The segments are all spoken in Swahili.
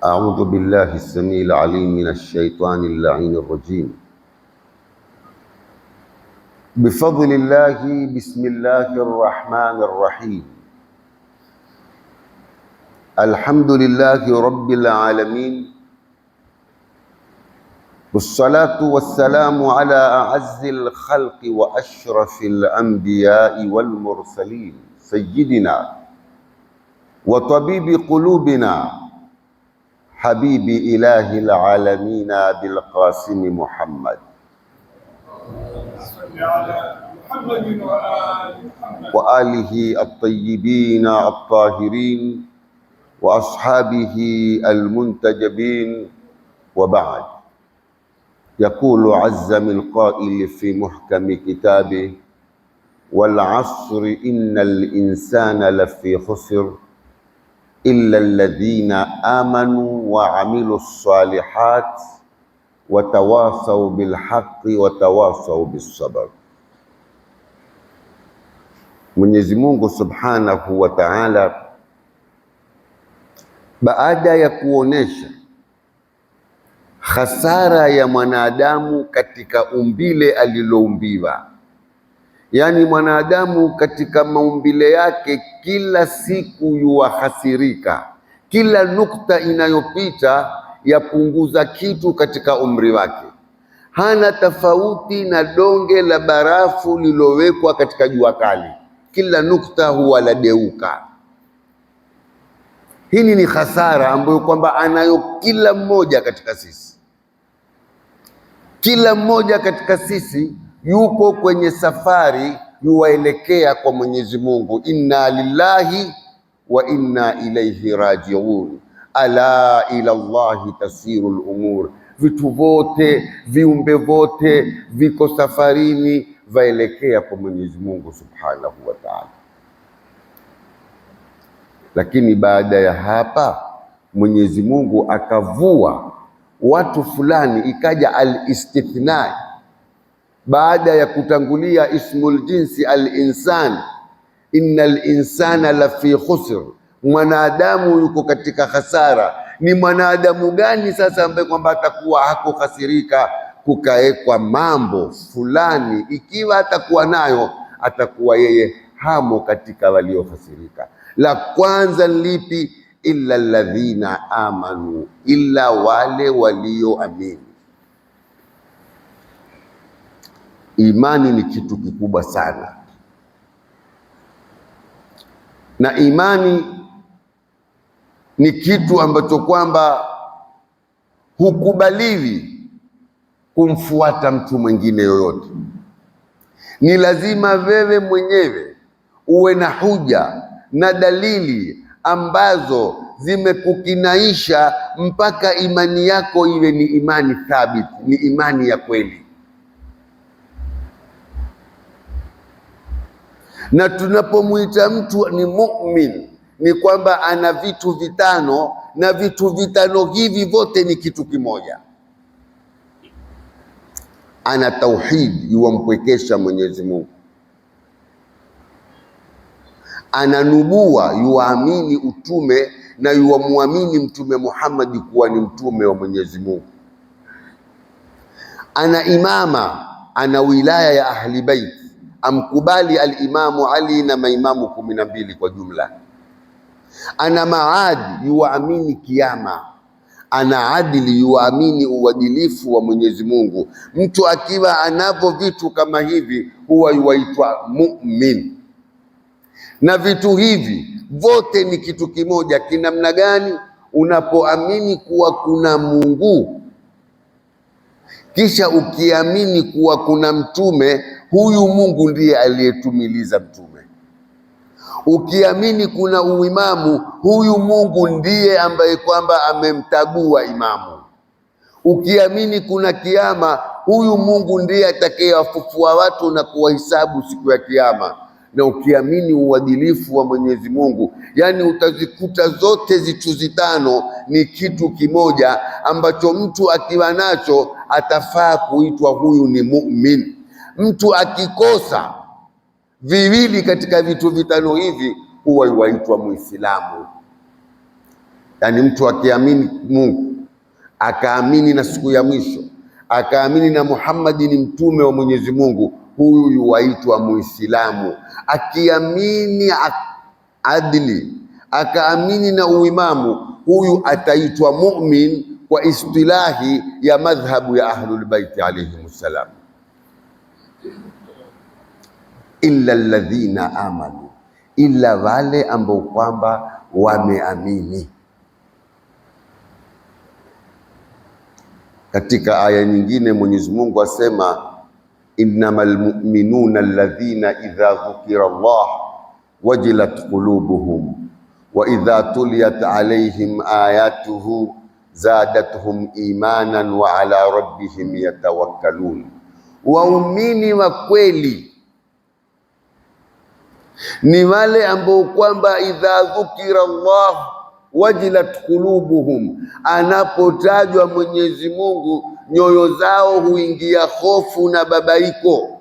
أعوذ بالله السميع العليم من الشيطان اللعين الرجيم. بفضل الله بسم الله الرحمن الرحيم. الحمد لله رب العالمين، والصلاة والسلام على أعز الخلق وأشرف الأنبياء والمرسلين سيدنا وطبيب قلوبنا حبيب إله العالمين بالقاسم محمد وآله الطيبين الطاهرين وأصحابه المنتجبين، وبعد. يقول عز من قائل في محكم كتابه: والعصر إن الإنسان لفي خسر إلا الذين آمنوا وعملوا الصالحات وتواصوا بالحق وتواصوا بالصبر. Mwenyezi Mungu Subhanahu wa Ta'ala, baada ya kuonesha hasara ya mwanadamu katika umbile aliloumbiwa, yaani mwanadamu katika maumbile yake kila siku yuwahasirika, kila nukta inayopita yapunguza kitu katika umri wake. Hana tofauti na donge la barafu lilowekwa katika jua kali, kila nukta huwa ladeuka. Hili ni hasara ambayo kwamba anayo kila mmoja katika sisi. Kila mmoja katika sisi yuko kwenye safari yuwaelekea kwa Mwenyezi Mungu. Inna lillahi wa inna ilaihi rajiun, ala ila Allahi tasiru lumur. Vitu vote, viumbe vote viko safarini vaelekea kwa Mwenyezi Mungu Subhanahu wa Ta'ala. Lakini baada ya hapa Mwenyezi Mungu akavua watu fulani, ikaja al-istithna. Baada ya kutangulia ismul jinsi al-insan, innal insana lafi khusr, mwanadamu yuko katika hasara. Ni mwanadamu gani sasa ambaye kwamba atakuwa hakuhasirika? Kukaekwa mambo fulani, ikiwa atakuwa nayo atakuwa yeye hamo katika waliohasirika. La kwanza lipi? Illa alladhina amanu, illa wale walioamini. Imani ni kitu kikubwa sana, na imani ni kitu ambacho kwamba hukubaliwi kumfuata mtu mwingine yoyote. Ni lazima wewe mwenyewe uwe na huja na dalili ambazo zimekukinaisha mpaka imani yako iwe ni imani thabiti, ni imani ya kweli. Na tunapomuita mtu ni mu'min, ni kwamba ana vitu vitano, na vitu vitano hivi vote ni kitu kimoja. Ana tauhid, yuwampwekesha Mwenyezi Mungu. Ana nubua, yuwaamini utume na yuwamwamini Mtume Muhammad kuwa ni mtume wa Mwenyezi Mungu. Ana imama, ana wilaya ya ahli bait, amkubali al-Imamu Ali na maimamu 12 kwa jumla. Ana maadi, yuwaamini kiyama. Ana adili, yuwaamini uadilifu wa Mwenyezi Mungu. Mtu akiwa anapo vitu kama hivi huwa yuwaitwa mu'min. Na vitu hivi vote ni kitu kimoja. Kinamna gani? Unapoamini kuwa kuna Mungu, kisha ukiamini kuwa kuna mtume, huyu Mungu ndiye aliyetumiliza mtume. Ukiamini kuna uimamu, huyu Mungu ndiye ambaye kwamba amemtagua imamu. Ukiamini kuna kiyama, huyu Mungu ndiye atakayewafufua watu na kuwahisabu siku ya kiyama. Na ukiamini uadilifu wa Mwenyezi Mungu, yani utazikuta zote zitu zitano ni kitu kimoja ambacho mtu akiwa nacho atafaa kuitwa huyu ni mu'min. Mtu akikosa viwili katika vitu vitano hivi huwa yuaitwa Muislamu. Yani mtu akiamini Mungu, akaamini na siku ya mwisho, akaamini na Muhammadi ni mtume wa Mwenyezi Mungu, huyu yuwaitwa Muislamu. Akiamini adli, akaamini na uimamu, huyu ataitwa mu'min kwa istilahi ya madhhabu ya Ahlul Bait alayhimus salam. Illa alladhina amanu, illa wale ambao kwamba wameamini. Katika aya nyingine Mwenyezi Mungu asema, innamal mu'minuna alladhina idha dhukira Allah wajilat qulubuhum wa idha tuliyat alayhim ayatuhu zadatuhum imanan wa ala rabbihim yatawakkalun. Waumini wa kweli ni wale ambao kwamba idha dhukira Allah wajilat qulubuhum, anapotajwa Mwenyezi Mungu nyoyo zao huingia hofu na babaiko.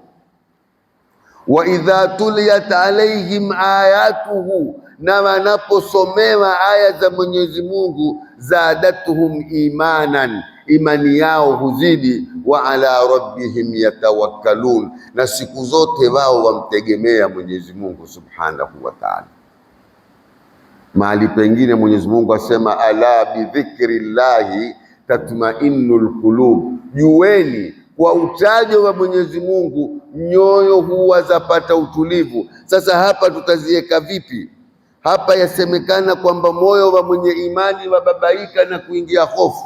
Wa idha tuliyat alaihim ayatuhu, na wanaposomewa aya za Mwenyezi Mungu, zadatuhum imanan, imani yao huzidi. Wa ala rabbihim yatawakkalun, na siku zote wao wamtegemea Mwenyezi Mungu subhanahu wa ta'ala. Mahali pengine Mwenyezi Mungu asema, ala bidhikri llahi tatma'innul qulub, jueni kwa utajo wa Mwenyezi Mungu nyoyo huwa zapata utulivu. Sasa hapa tutaziweka vipi? Hapa yasemekana kwamba moyo wa mwenye imani wababaika na kuingia hofu,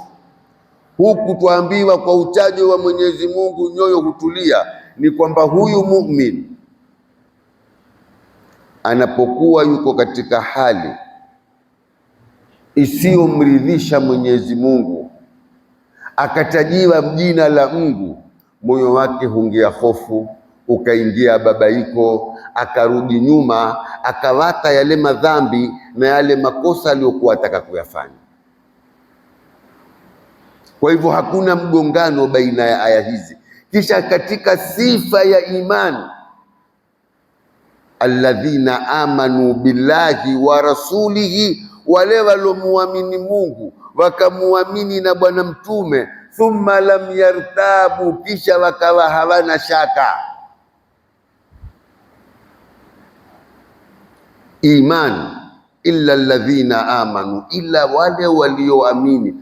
huku tuambiwa kwa utajo wa Mwenyezi Mungu nyoyo hutulia. Ni kwamba huyu mu'min anapokuwa yuko katika hali isiyomridhisha Mwenyezi Mungu, akatajiwa jina la Mungu, moyo wake huingia hofu, ukaingia babaiko, akarudi nyuma, akawata yale madhambi na yale makosa aliyokuwa ataka kuyafanya. Kwa hivyo hakuna mgongano baina ya aya hizi. Kisha katika sifa ya imani, alladhina amanu billahi wa rasulihi, wale walomuamini Mungu wakamuamini na Bwana Mtume, thumma lam yartabu, kisha wakawa hawana shaka. Iman illa alladhina amanu, illa wale walioamini.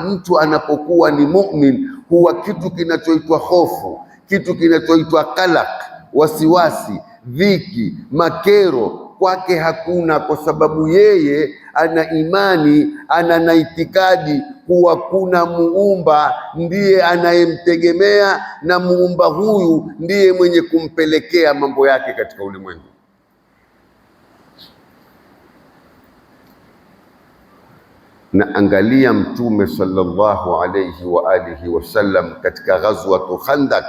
Mtu anapokuwa ni mu'min huwa kitu kinachoitwa hofu, kitu kinachoitwa qalaq, wasiwasi, dhiki, makero kwake hakuna, kwa sababu yeye ana imani, ana na itikadi kuwa kuna muumba ndiye anayemtegemea, na muumba huyu ndiye mwenye kumpelekea mambo yake katika ulimwengu. Na angalia Mtume sallallahu alayhi wa alihi wasallam katika ghazwatu Khandaq,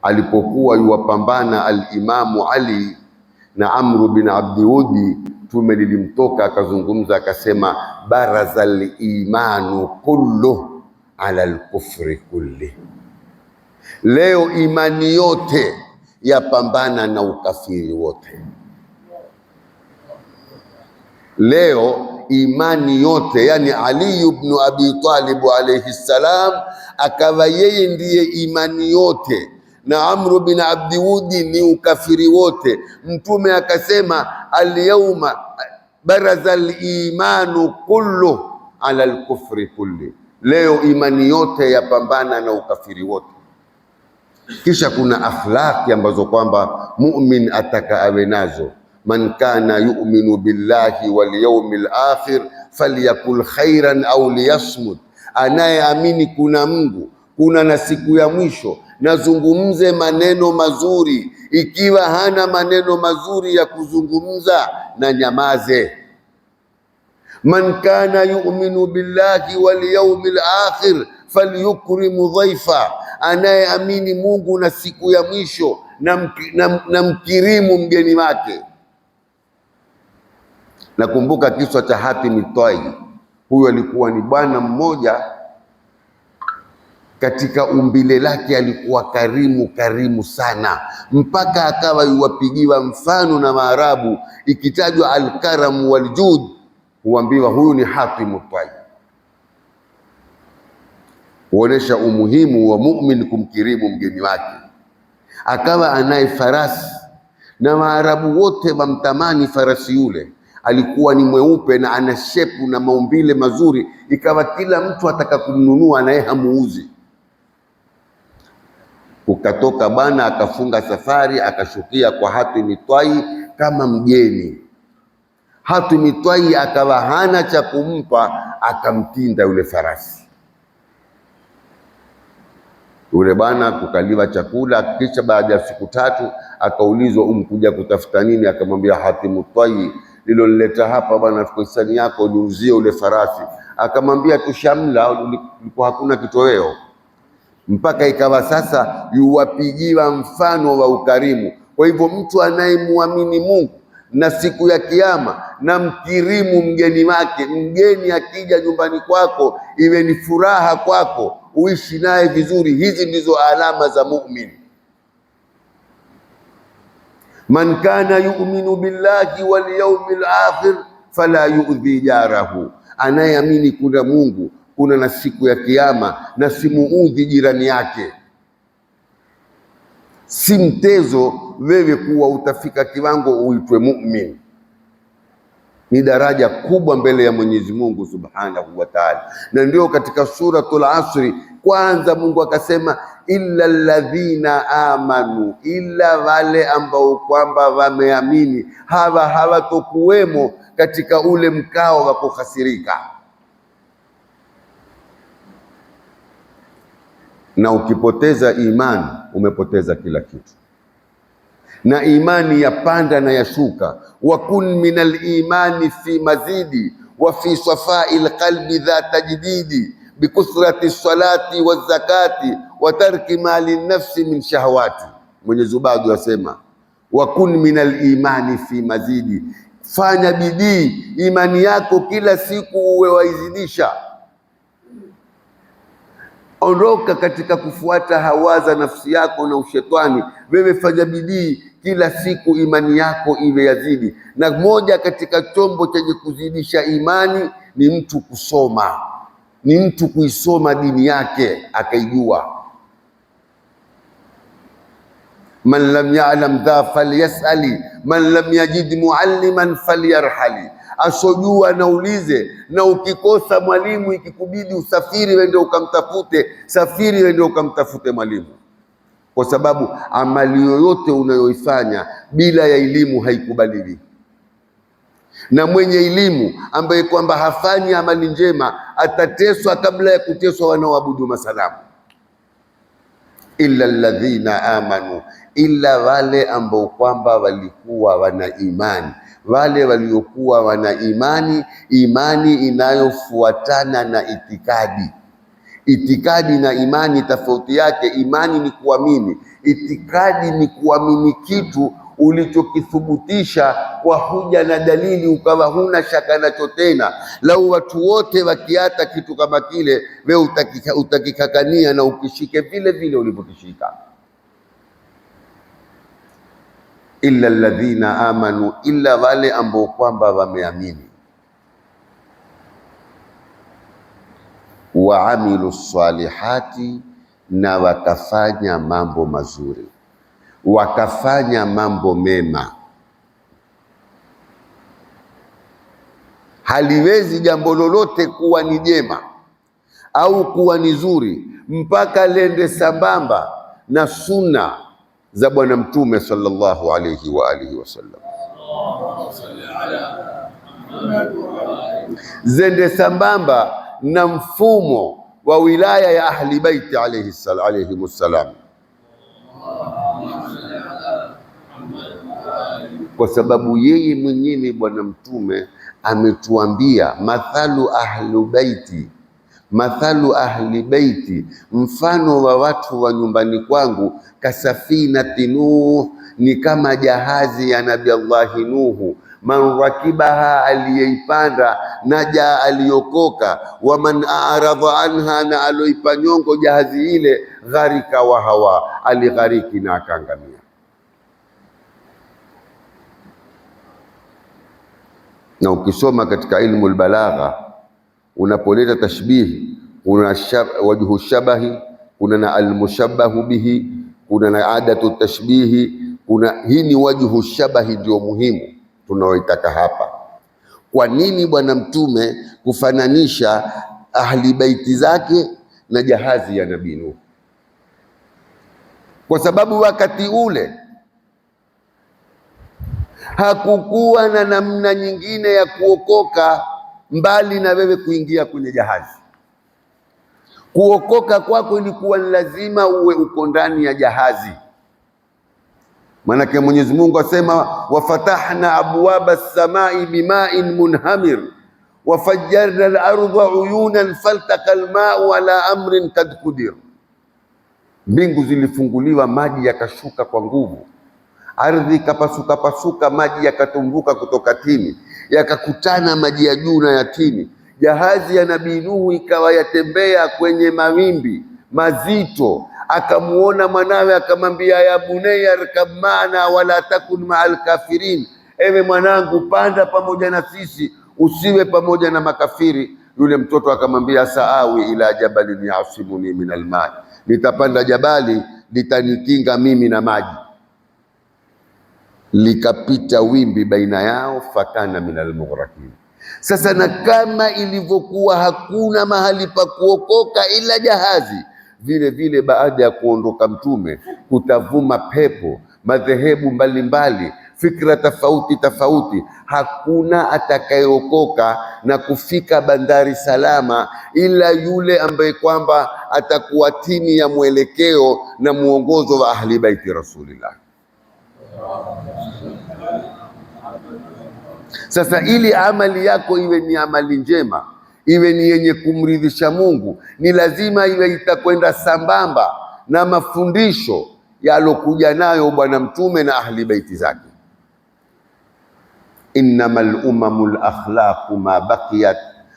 alipokuwa yuwapambana al-Imamu Ali na Amru bin Abdiwudi, Mtume lilimtoka akazungumza akasema, barazal imanu kullu ala al-kufri kulli. Leo imani yote yapambana na ukafiri wote. Leo imani yote, yani Ali ibn Abi Talib alayhi salam akawa yeye ndiye imani yote, na Amru bin Abdiwudi ni ukafiri wote. Mtume akasema, al-yawma barazal imanu kullu ala al-kufri kulli, leo imani yote yapambana na ukafiri wote. Kisha kuna akhlaqi ambazo kwamba mu'min ataka awe nazo. Man kana yu'minu billahi wal yawmil akhir falyakul khairan au liyasmut, anayeamini kuna Mungu, kuna na siku ya mwisho, nazungumze maneno mazuri. Ikiwa hana maneno mazuri ya kuzungumza, na nyamaze. Man kana yu'minu billahi wal yawmil akhir falyukrim dhaifa, anayeamini Mungu na siku ya mwisho na mkirimu mgeni wake. Nakumbuka kisa cha Hatim Twai. Huyu alikuwa ni bwana mmoja, katika umbile lake alikuwa karimu sana, mpaka akawa yuwapigiwa mfano na Maarabu, ikitajwa al-karam wal-jud, huambiwa huyu ni Hatimu Tayy, huonesha umuhimu wa mu'min kumkirimu mgeni wake. Akawa anaye farasi na Waarabu wote wamtamani farasi yule. Alikuwa ni mweupe na ana shepu na maumbile mazuri, ikawa kila mtu ataka kumnunua naye hamuuzi. Ukatoka bana akafunga safari akashukia kwa Hatimu Tayy kama mgeni. Hatimu Tayy akawa hana cha kumpa, akamtinda yule farasi. Yule bana kukaliwa chakula, kisha baada ya siku 3 akaulizwa umkuja kutafuta nini? Akamwambia Hatimu Tayy, niloleta hapa bwana kwa hisani yako niuzie ule farasi. Akamwambia tushamla, ulikuwa hakuna kitoweo. Mpaka ikawa sasa yuwapigiwa mfano wa ukarimu. Kwa hivyo mtu anayemwamini Mungu na siku ya Kiyama na mkirimu mgeni wake, mgeni akija nyumbani kwako iwe ni furaha kwako, uishi naye vizuri. Hizi ndizo alama za mu'min. Man kana yu'minu billahi wal yawmil akhir fala yu'dhi jarahu, anayeamini kuna Mungu, kuna na siku ya Kiyama, na simuudhi jirani yake. Si mtezo wewe kuwa utafika kiwango uitwe mu'min. Ni daraja kubwa mbele ya Mwenyezi Mungu Subhanahu wa Ta'ala. Na ndio katika suratul Asri kwanza Mungu akasema illa alladhina amanu, illa wale ambao kwamba wameamini, hawa hawatokuwemo katika ule mkao wa kukhasirika. Na ukipoteza imani umepoteza kila kitu. Na imani yapanda na yashuka. Wa kun min al-imani fi mazidi wa fi safai al-qalbi dha tajdidi bikusrati salati wa zakati wa tarki mali nafsi min shahawati. Mwenyezi Mungu yasema wa kun min al-imani fi mazidi, fanya bidii imani yako kila siku uwe waizidisha. Ondoka katika kufuata hawa za nafsi yako na ushetani. Wewe fanya bidii kila siku imani yako iwe yazidi. Na moja katika chombo chenye kuzidisha imani ni mtu kusoma, ni mtu kuisoma dini yake akaijua. Man lam ya'lam dha falyas'ali man lam yajid mualliman falyarhali, asojua naulize, na ukikosa mwalimu ikikubidi usafiri wende ukamtafute, safiri wende ukamtafute mwalimu. Kwa sababu amali yoyote unayoifanya bila ya elimu haikubaliwi. Na mwenye elimu ambaye kwamba hafanyi amali njema atateswa kabla ya kuteswa wanaoabudu masanamu. Illa alladhina amanu, illa wale ambao kwamba walikuwa wana imani, wale waliokuwa wana imani, imani inayofuatana na itikadi. Itikadi na imani tofauti yake. Imani ni kuamini, itikadi ni kuamini kitu ulichokithubutisha kwa hoja na dalili, ukawa huna shaka nacho tena. Lau watu wote wakiata kitu kama kile, wewe utakikakania na ukishike vile vile ulivyokishika. Illa alladhina amanu, illa wale ambao kwamba wameamini. Wa amilu salihati, na wakafanya mambo mazuri, wakafanya mambo mema. Haliwezi jambo lolote kuwa ni jema au kuwa ni zuri mpaka lende sambamba na sunna za Bwana Mtume sallallahu alayhi wa alihi wasallam, zende sambamba na mfumo wa wilaya ya ahli baiti alayhimussalam. Kwa sababu yeye mwenyewe Bwana Mtume ametuambia mathalu ahli baiti, mfano wa watu wa nyumbani kwangu, kasafinati Nuh, ni kama jahazi ya Nabii Allahi Nuhu. Man rakibaha, aliyeipanda, naja, aliokoka. Wa man a'radha anha, na aloipa nyongo jahazi ile, gharika wa hawa, alighariki na akaangamia. Na ukisoma katika ilmu albalagha, unapoleta tashbihi, kuna wajhu shabahi, kuna na almushabbahu bihi, kuna na adatu tashbihi, hii ni wajhu shabahi, ndio muhimu tunaoitaka hapa. Kwa nini Bwana Mtume kufananisha ahli baiti zake na jahazi ya Nabii Nuh? Kwa sababu wakati ule hakukuwa na namna nyingine ya kuokoka mbali na wewe kuingia kwenye jahazi. Kuokoka kwako ilikuwa ni lazima uwe uko ndani ya jahazi. Maanake Mwenyezi Mungu asema, wafatahna abwaba as-samai bima'in munhamir wafajjarna al-ardha uyunan faltaqa al-ma'u ala amrin kad qudir. Mbingu zilifunguliwa, maji yakashuka kwa nguvu, ardhi ikapasuka pasuka, maji yakatumbuka kutoka tini, yakakutana maji ya juu na ya tini. Jahazi ya Nabii Nuhu ikawa yatembea kwenye mawimbi mazito. Akamuona mwanawe akamwambia, ya bunayya arkab maana wala takun ma'al kafirin, ewe mwanangu, panda pamoja na sisi, usiwe pamoja na makafiri. Yule mtoto akamwambia, saawi ila jabalin yasimuni min alma, nitapanda jabali litanikinga mimi na maji. Likapita wimbi baina yao, fakana min almughraqin. Sasa na kama ilivyokuwa hakuna mahali pa kuokoka ila jahazi, vile vile baada ya kuondoka Mtume kutavuma pepo, madhehebu mbalimbali, fikra tofauti tofauti. Hakuna atakayeokoka na kufika bandari salama ila yule ambaye kwamba atakuwa tini ya mwelekeo na muongozo wa ahli baiti Rasulillah. Sasa ili amali yako iwe ni amali njema, iwe ni yenye kumridhisha Mungu, ni lazima iwe itakwenda sambamba na mafundisho yalokuja nayo Bwana Mtume na ahli baiti zake. Innamal umamul akhlaqu ma baqiyat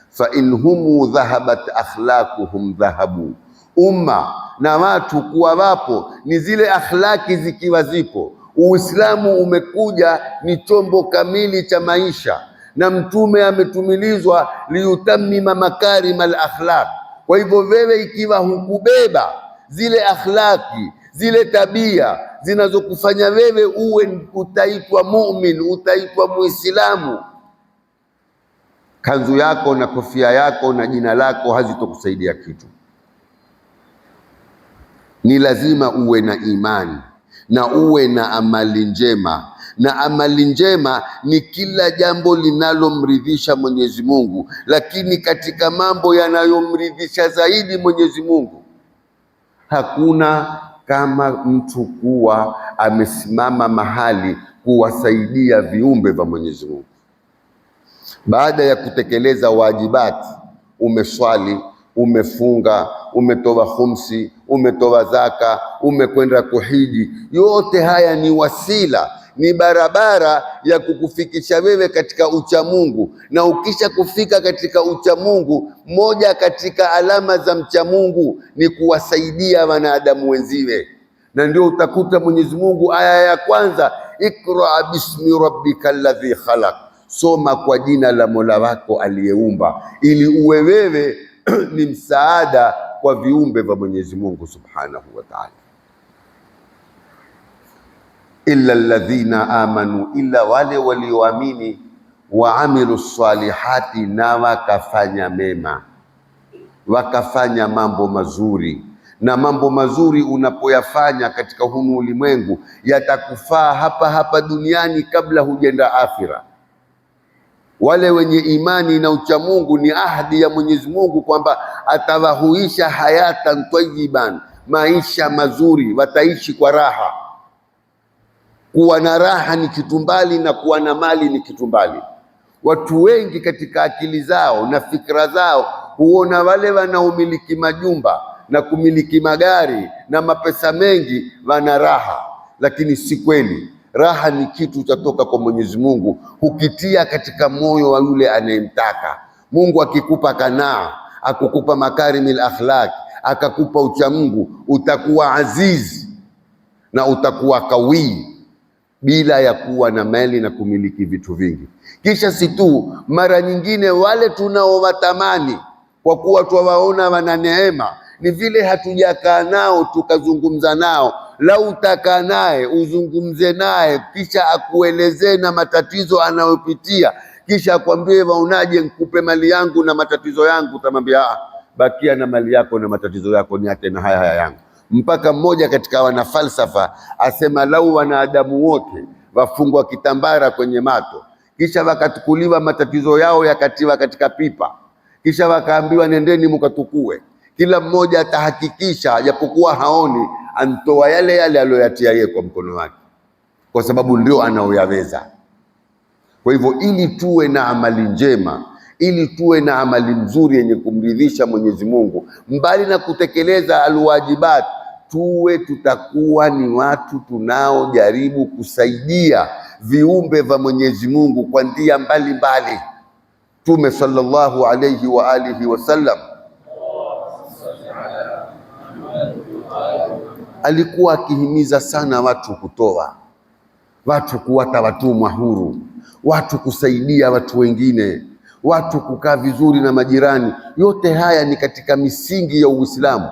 fa inhumu dhahabat akhlaquhum dhahabu. Umma na watu kuwa wapo ni zile akhlaki zikiwa zipo. Uislamu umekuja ni chombo kamili cha maisha, na Mtume ametumilizwa liutamima makarima al-akhlaq. Kwa hivyo wewe ikiwa hukubeba zile akhlaki, zile tabia zinazokufanya wewe uwe utaitwa mu'min, utaitwa Muislamu, kanzu yako na kofia yako na jina lako hazitokusaidia kitu. Ni lazima uwe na imani na uwe na amali njema, na amali njema ni kila jambo linalomridhisha Mwenyezi Mungu. Lakini katika mambo yanayomridhisha zaidi Mwenyezi Mungu, hakuna kama mtu kuwa amesimama mahali kuwasaidia viumbe vya Mwenyezi Mungu. Baada ya kutekeleza wajibati, umeswali, umefunga, umetoa khumsi, umetoa zaka, umekwenda kuhiji, yote haya ni wasila, ni barabara ya kukufikisha wewe katika ucha Mungu. Na ukisha kufika katika ucha Mungu, moja katika alama za mcha Mungu ni kuwasaidia wanadamu wenziwe. Na ndio utakuta Mwenyezi Mungu aya ya kwanza, ikra bismi rabbika alladhi khalaq, soma kwa jina la Mola wako aliyeumba, ili uwe wewe ni msaada kwa viumbe vya Mwenyezi Mungu Subhanahu wa Ta'ala. Illa alladhina amanu, illa wale walioamini, wa amilu salihati, na wakafanya mema, wakafanya mambo mazuri. Na mambo mazuri unapoyafanya katika humu ulimwengu yatakufaa hapa hapa duniani kabla hujenda akhira. Wale wenye imani na uchamungu ni ahadi ya Mwenyezi Mungu kwamba atawahuisha hayatan tayyiban, maisha mazuri, wataishi kwa raha. Kuwa na raha ni kitu mbali na kuwa na mali ni kitu mbali. Watu wengi katika akili zao na fikra zao huona wale wanaomiliki majumba na kumiliki magari na mapesa mengi wana raha, lakini si kweli. Raha ni kitu chatoka kwa Mwenyezi Mungu, hukitia katika moyo wa yule anayemtaka. Mungu akikupa kanaa, akukupa makarimil akhlaq, akakupa ucha Mungu, utakuwa aziz na utakuwa kawi. bila ya kuwa na mali na kumiliki vitu vingi. Kisha si tu, mara nyingine wale tunaowatamani kwa kuwa twawaona wana neema, ni vile hatujakaa nao tukazungumza nao. Lau utakaa naye uzungumze naye, kisha akuelezee na matatizo anayopitia, kisha akwambie waonaje, nikupe mali yangu na matatizo yangu, utamwambia bakia na mali yako na matatizo yako, ni hata na haya yangu. Mpaka mmoja katika wanafalsafa asema, lau wanadamu wote wafungwa kitambara kwenye mato, kisha wakatukuliwa matatizo yao yakatiwa katika pipa, kisha wakaambiwa nendeni mkatukue, kila mmoja atahakikisha japokuwa haoni antoa yale yale aliyoyatia yeye kwa mkono wake, kwa sababu ndio anaoyaweza. Kwa hivyo ili tuwe na amali njema, ili tuwe na amali nzuri yenye kumridhisha Mwenyezi Mungu, mbali na kutekeleza alwajibat, tutakuwa ni watu tunaojaribu kusaidia viumbe vya Mwenyezi Mungu kwa njia mbalimbali. Mtume sallallahu alayhi wa alihi wasallam alikuwa akihimiza sana watu kutoa, watu kuwata watumwa huru, watu kusaidia watu wengine, watu kukaa vizuri na majirani. Yote haya ni katika misingi ya Uislamu.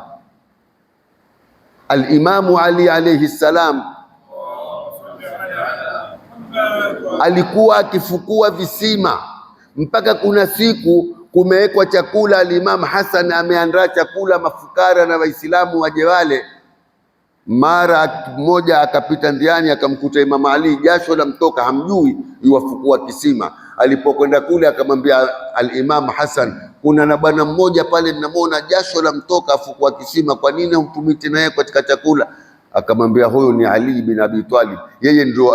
Al-Imamu Ali alayhi salam alikuwa akifukua visima, mpaka kuna siku kumewekwa chakula, al-Imam Hassan ameandaa chakula mafukara na Waislamu waje wale. Mara mmoja akapita ndiani akamkuta Imam Ali, jasho la mtoka, hamjui yuwafukua kisima. Alipokwenda kule akamwambia al-Imam Hassan, kuna na bwana mmoja pale ninamwona jasho la mtoka afukua kisima, kwa nini hutumiti naye katika chakula? Akamwambia huyo ni Ali bin Abi Talib, yeye ndio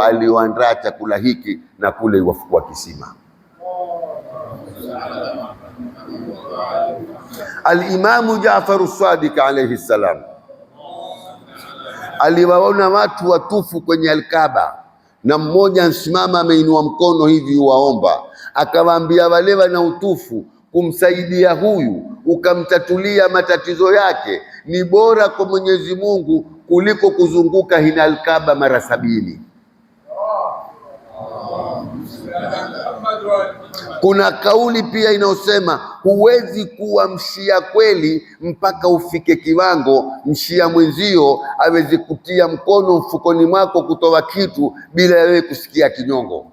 alioandaa chakula hiki na kule yuwafukua kisima. Al-Imamu Jaafar Sadiq alayhi salam aliwaona watu watufu kwenye Al-Kaaba, na mmoja ansimama ameinua mkono hivi waomba, akawaambia wale wana utufu, kumsaidia huyu ukamtatulia matatizo yake ni bora kwa Mwenyezi Mungu kuliko kuzunguka hina Al-Kaaba mara 70. Kuna kauli pia inayosema huwezi kuwa mshia kweli mpaka ufike kiwango mshia mwenzio awezi kutia mkono mfukoni mwako kutoa kitu bila wewe kusikia kinyongo.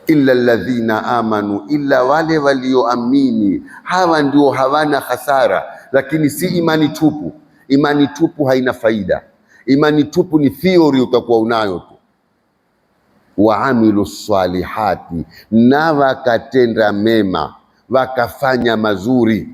Illa alladhina amanu, illa wale walioamini. Hawa ndio hawana hasara, lakini si imani tupu. Imani tupu haina faida. Imani tupu ni theory utakuwa unayo tu. Waamilu salihati, na wakatenda mema, wakafanya mazuri.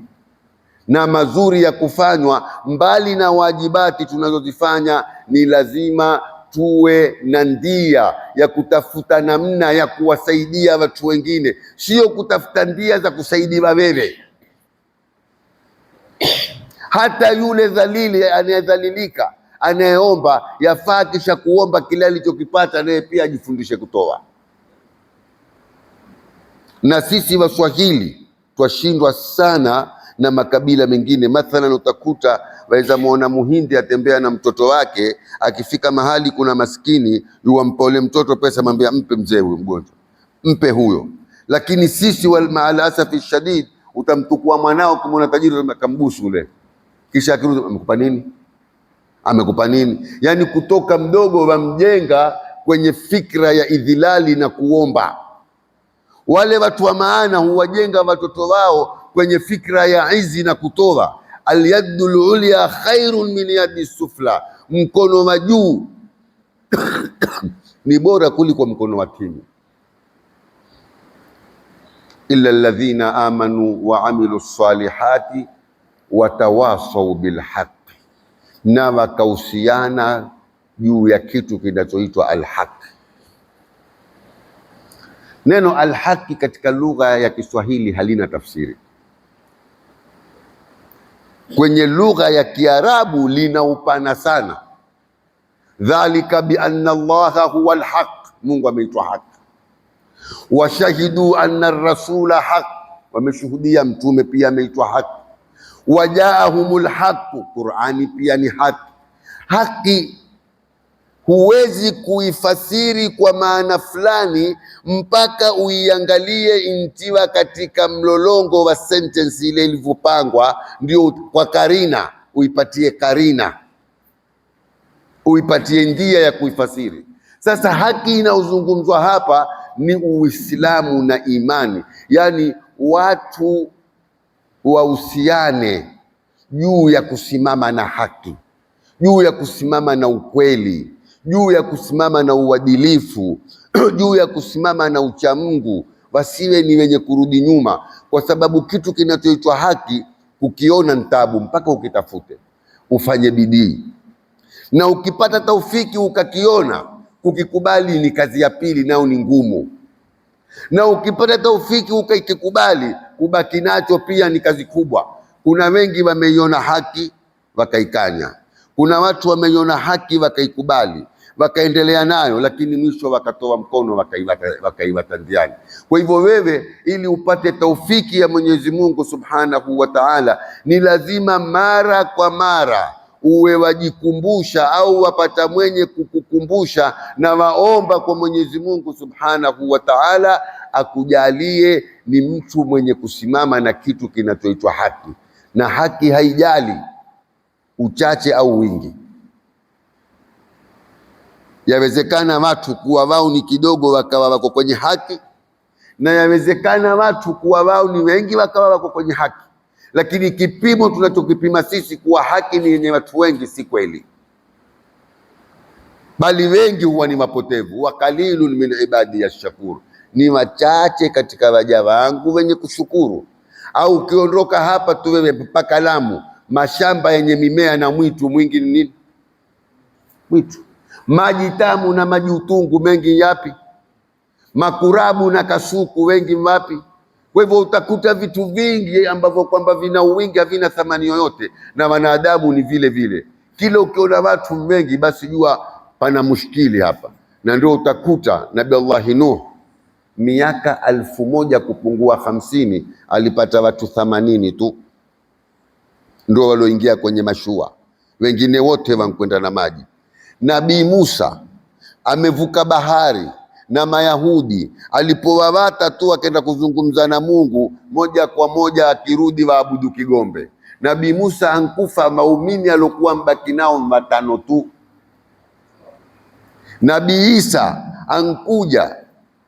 Na mazuri ya kufanywa mbali na wajibati tunazozifanya, ni lazima tuwe na ndia ya kutafuta namna ya kuwasaidia watu wengine, sio kutafuta ndia za kusaidiwa wewe. Hata yule dhalili anayedhalilika, anayeomba, yafaa kisha kuomba kile alichokipata naye pia ajifundishe kutoa. Na sisi Waswahili twashindwa sana na makabila mengine. Mathalan, utakuta waweza muona Muhindi atembea na mtoto wake, akifika mahali kuna maskini, yuwampa ule mtoto pesa, mwambia mpe mzee huyo mgonjwa, mpe huyo. Lakini sisi maalasafi shadid, utamtukua mwanao kumwona tajiri akambusu ule, kisha akirudi, amekupa nini? Amekupa nini? Yani kutoka mdogo wamjenga kwenye fikra ya idhilali na kuomba. Wale watu wa maana huwajenga watoto wao kwenye fikra ya izi na kutoa. Alyadul ulya khairun min yadi sufla, mkono wa juu ni bora kuliko mkono wa chini. Illa alladhina amanu wa amilu salihati watawasau bilhaqi, na wakausiana juu ya kitu kinachoitwa alhaqi. Neno alhaqi katika lugha ya Kiswahili halina tafsiri. Kwenye lugha ya Kiarabu lina upana sana. Dhalika bi anna Allaha huwa alhaq, Mungu ameitwa haq. Washahidu anna rasula haq, wameshuhudia mtume pia ameitwa haq. Wajaahumul haq, Qur'ani pia ni haq. Haki Huwezi kuifasiri kwa maana fulani mpaka uiangalie intiwa katika mlolongo wa sentence ile ilivyopangwa, ndio kwa karina uipatie karina, uipatie njia ya kuifasiri. Sasa haki inayozungumzwa hapa ni Uislamu na imani, yani watu wahusiane juu ya kusimama na haki, juu ya kusimama na ukweli, juu ya kusimama na uadilifu juu ya kusimama na uchamungu, wasiwe ni wenye kurudi nyuma, kwa sababu kitu kinachoitwa haki ukiona ni taabu, mpaka ukitafute, ufanye bidii, na ukipata taufiki ukakiona, ukikubali ni kazi ya pili, nao ni ngumu, na ukipata taufiki ukikubali, kubaki nacho pia ni kazi kubwa. Kuna wengi wameiona haki wakaikanya, kuna watu wameiona haki wakaikubali wakaendelea nayo, lakini mwisho wakatoa mkono wakaiwata njiani. Kwa hivyo wewe, ili upate taufiki ya Mwenyezi Mungu Subhanahu wa Ta'ala, ni lazima mara kwa mara uwe wajikumbusha au wapata mwenye kukukumbusha, na waomba kwa Mwenyezi Mungu Subhanahu wa Ta'ala akujalie ni mtu mwenye kusimama na kitu kinachoitwa haki. Na haki haijali uchache au wingi. Yawezekana watu kuwa wao ni kidogo wakawa wako kwenye haki, na yawezekana watu kuwa wao ni wengi wakawa wako kwenye haki, lakini kipimo tunachokipima sisi kuwa haki ni yenye watu wengi si kweli, bali wengi huwa ni mapotevu. Wa qalilun min ibadi yashkur, ni wachache katika waja wangu wenye kushukuru. Au ukiondoka hapa tu wewe mpaka Lamu, mashamba yenye mimea na mwitu mwingi ni nini? Mwitu. Maji tamu na maji utungu mengi yapi? Makurabu na kasuku wengi wapi? Kwa hivyo utakuta vitu vingi ambavyo kwamba vina uwingi havina thamani yoyote, na wanadamu ni vile vile. Kila ukiona watu wengi, basi jua pana mushkili hapa. Na ndio utakuta Nabii Allah Nuh miaka 1000 kupungua 50 alipata watu 80 tu ndio walioingia kwenye mashua, wengine wote wankwenda na maji. Nabii Musa amevuka bahari na Mayahudi, alipowawata tu akaenda kuzungumza na Mungu, moja kwa moja akirudi waabudu kigombe. Nabii Musa ankufa, maumini aliokuwa mbaki nao 5 tu. Nabii Isa ankuja,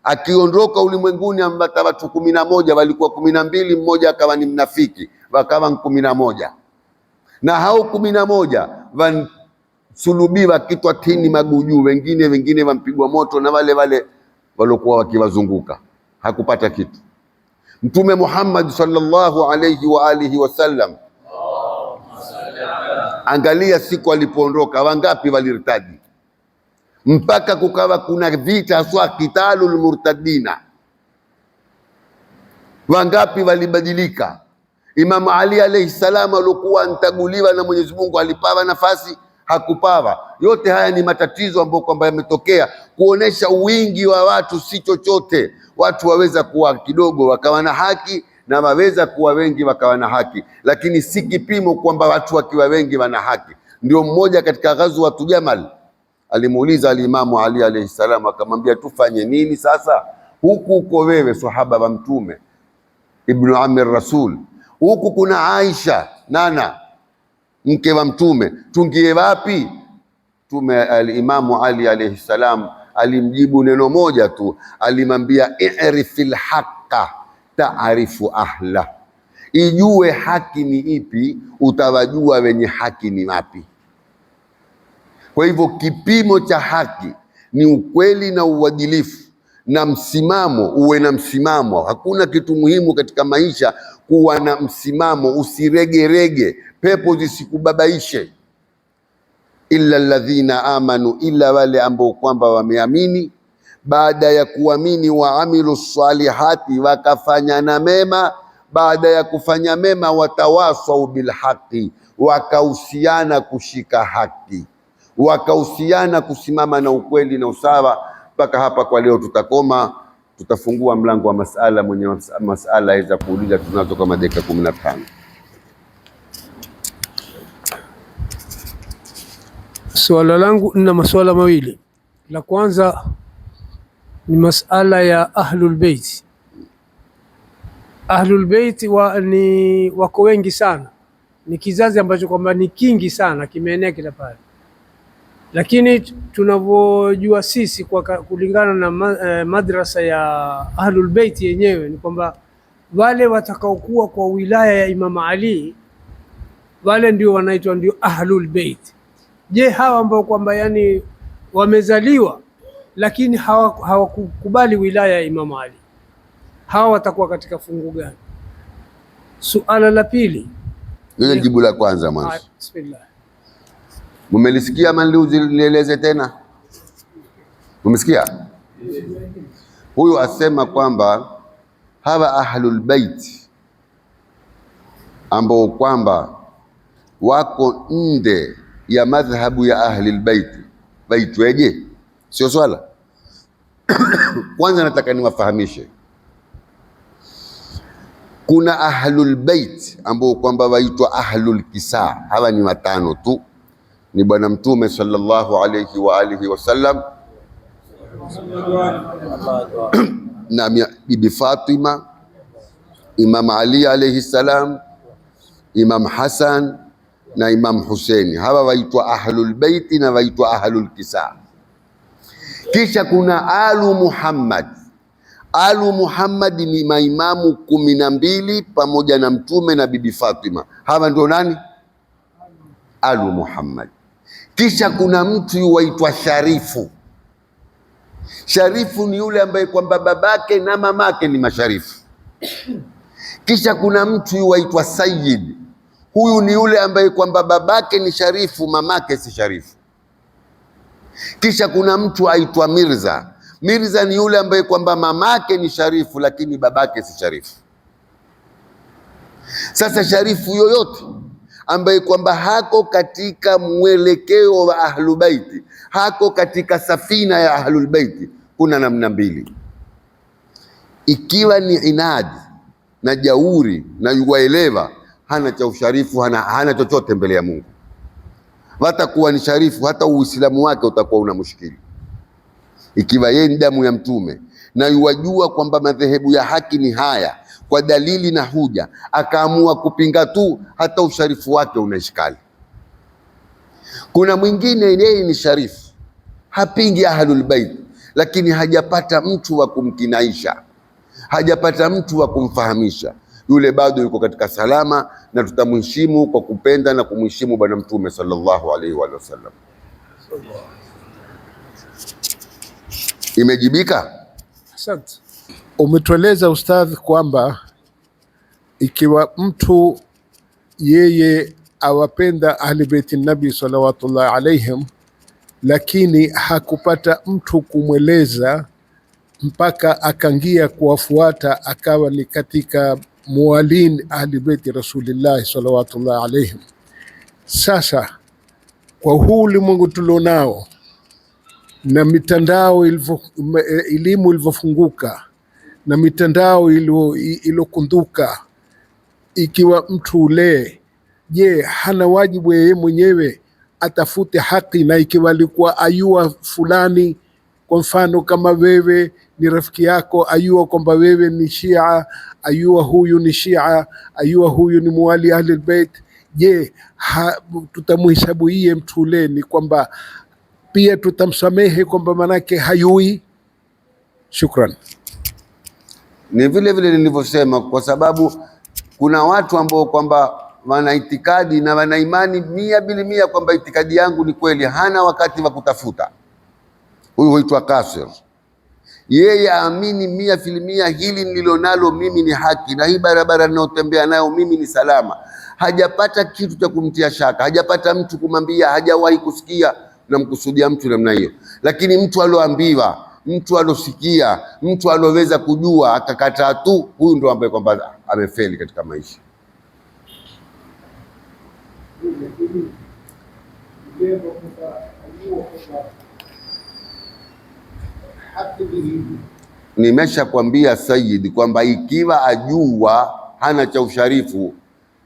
akiondoka ulimwenguni ambata watu 11, walikuwa 12, mmoja akawa ni mnafiki, wakawa 11. Na hao 11 wansulubiwa kitwa tini magujuu, wengine wampigwa moto na wale waliokuwa wakiwazunguka, hakupata kitu. Mtume Muhammad sallallahu alayhi wa alihi wasallam, angalia siku alipoondoka, wangapi walirtadi, mpaka kukawa kuna vita haswa kitalul murtadina, wangapi walibadilika. Imam Ali alayhi salam alikuwa antaguliwa na Mwenyezi Mungu, alipawa nafasi hakupawa. Yote haya ni matatizo ambayo kwamba yametokea kuonesha wingi wa watu si chochote. Watu waweza kuwa kidogo wakawa na haki, na waweza kuwa wengi wakawa na haki, lakini si kipimo kwamba watu wakiwa wengi wana haki. Ndio mmoja katika ghazwatu Jamal alimuuliza alimamu Ali alayhi salam, akamwambia tufanye nini sasa? Huku uko wewe sahaba wa Mtume, ibnu ammi Rasul, huku kuna Aisha nana mke wa Mtume, tungie wapi? Mtume alimamu Ali alayhi salam alimjibu neno moja tu, alimwambia i'rifil haqqa ta'rifu ahla, ijue haki ni ipi, utawajua wenye haki ni wapi. Kwa hivyo kipimo cha haki ni ukweli na uadilifu na msimamo, uwe na msimamo. Hakuna kitu muhimu katika maisha kuwa na msimamo, usiregerege, pepo zisikubabaishe. Illa alladhina amanu, illa wale ambao kwamba wameamini, baada ya kuamini waamilu salihati, wakafanya na mema, baada ya kufanya mema watawasau bilhaqi, wakahusiana kushika haki, wakahusiana kusimama na ukweli na usawa. Mpaka hapa kwa leo tutakoma, tutafungua mlango wa masala. Mwenye masala aweza kuuliza, tunazo kama dakika 15. Swala langu nina maswala mawili. La kwanza ni masala ya Ahlul Bait. Ahlul Bait ni wako wengi sana, ni kizazi ambacho kwamba ni kingi sana, kimeenea kila pale, lakini tunavyojua sisi kwa kulingana na madrasa ya Ahlul Bait yenyewe ni kwamba wale watakaokuwa kwa wilaya ya Imam Ali wale ndio wanaitwa ndio Ahlul Bait. Je, hawa ambao kwamba yani wamezaliwa lakini hawakukubali wilaya ya Imam Ali, hawa watakuwa katika fungu gani? Suala la pili, ile jibu la kwanza mwanzo. Bismillah. Mumelisikia nieleze tena? Mumesikia? Huyu asema kwamba hawa Ahlul Bait ambao kwamba wako nje ya madhhabu ya Ahlul Bait waitweje? Sio swala. Kwanza nataka niwafahamishe, kuna Ahlul Bait ambao kwamba waitwa Ahlul Kisa. Hawa ni watano tu, ni Bwana Mtume sallallahu alayhi wa alihi wasallam na Bibi Fatima, Imam Ali alayhi salam, Imam Hasan na Imam Husaini. Hawa waitwa Ahlul Bait na waitwa Ahlul Kisa. Kisha kuna Alu Muhammad. Alu Muhammad ni maimamu 12 pamoja na Mtume na Bibi Fatima. Hawa ndio nani? Alu Muhammad. Kisha kuna mtu yuwaitwa Sharifu. Sharifu ni yule ambaye kwamba babake na mamake ni masharifu. Kisha kuna mtu yuwaitwa Sayyid. Huyu ni yule ambaye kwamba babake ni sharifu, mamake si sharifu. Kisha kuna mtu aitwa Mirza. Mirza ni yule ambaye kwamba mamake ni sharifu lakini babake si sharifu. Sasa sharifu yoyote ambaye kwamba hako katika mwelekeo wa Ahlul Bait, hako katika safina ya Ahlul Bait, kuna namna mbili. Ikiwa ni inadi na jauri na yuwaelewa, hana cha usharifu, hana chochote mbele ya Mungu, watakuwa ni sharifu, hata Uislamu wake utakuwa una mushkili. Ikiwa yeye ni damu ya Mtume na yuwajua kwamba madhehebu ya haki ni haya kwa dalili na huja, akaamua kupinga tu, hata usharifu wake una ishkali. Kuna mwingine yeye ni sharifu, hapingi Ahlul Bait, lakini hajapata mtu wa kumkinaisha, hajapata mtu wa kumfahamisha, yule bado yuko katika salama, na tutamheshimu kwa kupenda na kumheshimu Bwana Mtume sallallahu alaihi wa sallam. Imejibika? Asante. Umetueleza ustadhi kwamba ikiwa mtu yeye awapenda Ahli Baiti Nabi salawatullahi alaihim, lakini hakupata mtu kumweleza mpaka akangia kuwafuata, akawa ni katika muwalin Ahli Baiti Rasulillahi salawatullahi alaihim. Sasa kwa huu ulimwengu tulionao na mitandao elimu ilivyofunguka na mitandao ilokunduka, ikiwa mtu ule, je, hana wajibu yeye mwenyewe atafute haki? Na ikiwa alikuwa ayua fulani, kwa mfano kama wewe ni rafiki yako, ayua kwamba wewe ni Shia, ayua huyu ni Shia, ayua huyu ni muwali Ahlul Bait, je, tutamhesabu yeye mtu ule ni kwamba pia tutamsamehe kwamba manake hayui? Shukran. Ni vile vile nilivyosema, kwa sababu kuna watu ambao kwamba wana itikadi na wana imani 100% kwamba itikadi yangu ni kweli, hana wakati wa kutafuta. Huyu huitwa kafir. Yeye aamini 100% hili nililonalo mimi ni haki, na hii barabara ninayotembea nayo mimi ni salama. Hajapata kitu cha kumtia shaka, hajapata mtu kumwambia, hajawahi kusikia. Namkusudia mtu namna hiyo. Lakini mtu aloambiwa, mtu alosikia, mtu aloweza kujua akakataa tu, huyu ndo ambaye kwamba amefeli katika maisha. Nimesha kwambia Sayyid kwamba ikiwa ajua hana cha usharifu,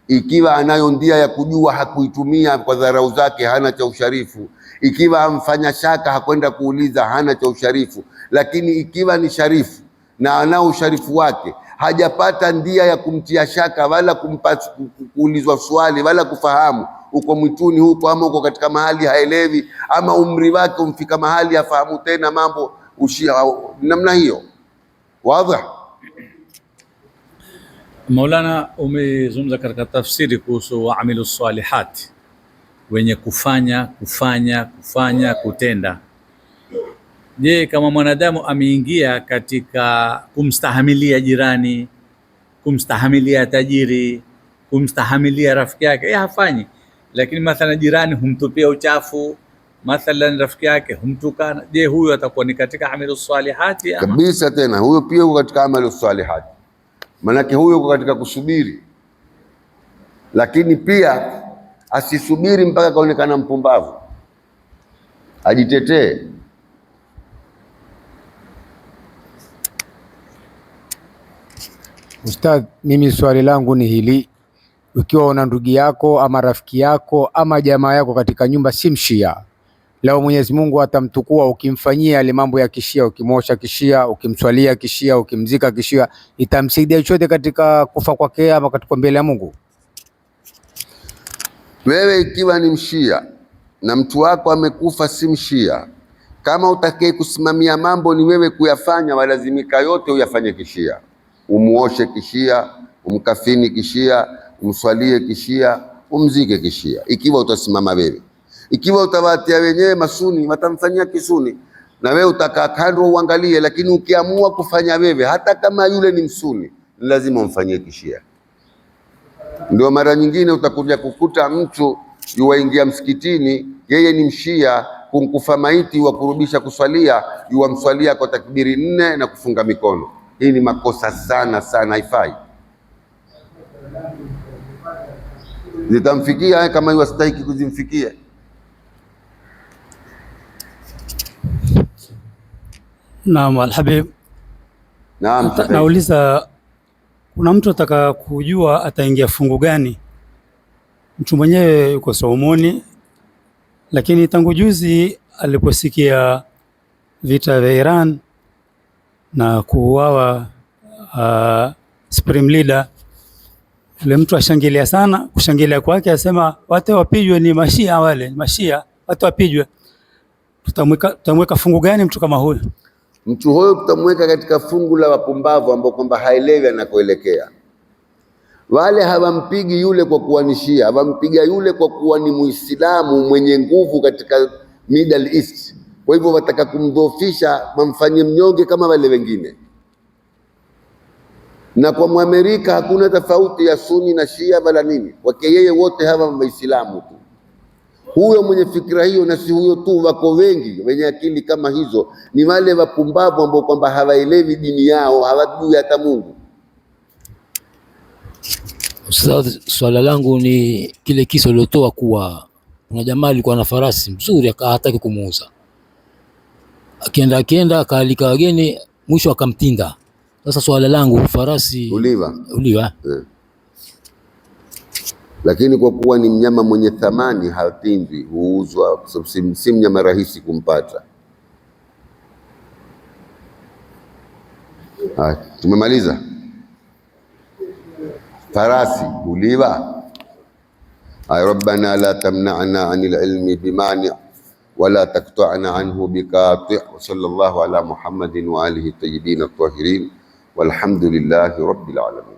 ikiwa anayo ndia ya kujua hakuitumia kwa dharau zake, hana cha usharifu. Ikiwa amfanya shaka hakwenda kuuliza, hana cha usharifu. Lakini ikiwa ni sharifu na anao usharifu wake, hajapata ndia ya kumtia shaka wala kuulizwa swali wala kufahamu, uko mwituni huko ama uko katika mahali haelewi, ama umri wake umfika mahali hafahamu tena mambo namna hiyo. Wazi. Maulana, umezungumza katika tafsiri kuhusu waamilu salihati, wenye kufanya kutenda. Je, kama mwanadamu ameingia katika kumstahimilia jirani, kumstahimilia tajiri, kumstahimilia rafiki yake, yeye hafanyi, lakini mathalan jirani humtupia uchafu, mathalan rafiki yake humtukana, je, huyo atakuwa ni katika amilu salihati ama? Kabisa, tena huyo pia yuko katika amilu salihati. Manake huyo yuko katika kusubiri, lakini pia asisubiri mpaka kaonekana mpumbavu, ajitetee. Ustadh, mimi swali langu ni hili: ukiwa una ndugu yako ama rafiki yako ama jamaa yako katika nyumba si mshia, lao Mwenyezi Mungu atamtukua, ukimfanyia yale mambo ya kishia, ukimosha kishia, ukimswalia kishia, ukimzika kishia, itamsaidia chochote katika kufa kwake ama katika mbele ya Mungu? Wewe ikiwa ni mshia na mtu wako amekufa si mshia, kama utakaye kusimamia mambo ni wewe kuyafanya, walazimika yote uyafanye kishia. Umuoshe kishia, umkafini kishia, umswalie kishia, umzike kishia, ikiwa utasimama wewe. Ikiwa utawatia wenyewe masuni, watamfanyia kisuni, na wewe utakaa kando uangalie. Lakini ukiamua kufanya wewe, hata kama yule ni msuni, lazima umfanyie kishia. Ndio mara nyingine utakuja kukuta mtu yuwaingia msikitini, yeye ni mshia, kumkufa maiti wa kurudisha kuswalia, yuwamswalia kwa takbiri 4 na kufunga mikono. Hii ni makosa sana sana, haifai. Zitamfikia kama yuwastahiki kuzimfikia. Naam, Alhabib. Naam, nauliza, kuna mtu ataka kujua ataingia fungu gani? Mtu mwenyewe yuko saumuni, lakini tangu juzi aliposikia vita vya Iran na kuuawa supreme leader, yule mtu ashangilia sana. Kushangilia kwake asema watu wapijwe, ni mashia wale, mashia watu wapijwe. Tutamweka fungu gani mtu kama huyo? Mtu huyo tutamweka katika fungu la wapumbavu ambao kwamba haelewi anakoelekea. Wale hawampigi yule kwa kuwa ni Shia, hawampiga yule kwa kuwa ni Muislamu mwenye nguvu katika Middle East. Kwa hivyo wataka kumdhoofisha, wamfanye mnyonge kama wale wengine. Na kwa Mwamerika hakuna tofauti ya Sunni na Shia wala nini, wake yeye wote hawa Waislamu tu. Huyo mwenye fikra hiyo, na si huyo tu, wako wengi wenye akili kama hizo, ni wale wapumbavu ambao kwamba hawaelewi dini yao, hawajui hata Mungu. Ustadh, swala langu ni kile kisa uliotoa kuwa kuna jamaa alikuwa na farasi mzuri hataki kumuuza, akienda akaalika wageni, mwisho akamtinda. Sasa swala langu, farasi uliwa yeah. Lakini kwa kuwa ni mnyama mwenye thamani hatindwi, huuzwa, kwa sababu si mnyama rahisi kumpata. Tumemaliza. Farasi uliwa. Ay rabbana la tamna'na 'anil ilmi bimani' wa la taqta'na 'anhu biqati'. Wa sallallahu ala Muhammadin wa alihi tayyibin at-tahirin walhamdulillahi rabbil alamin.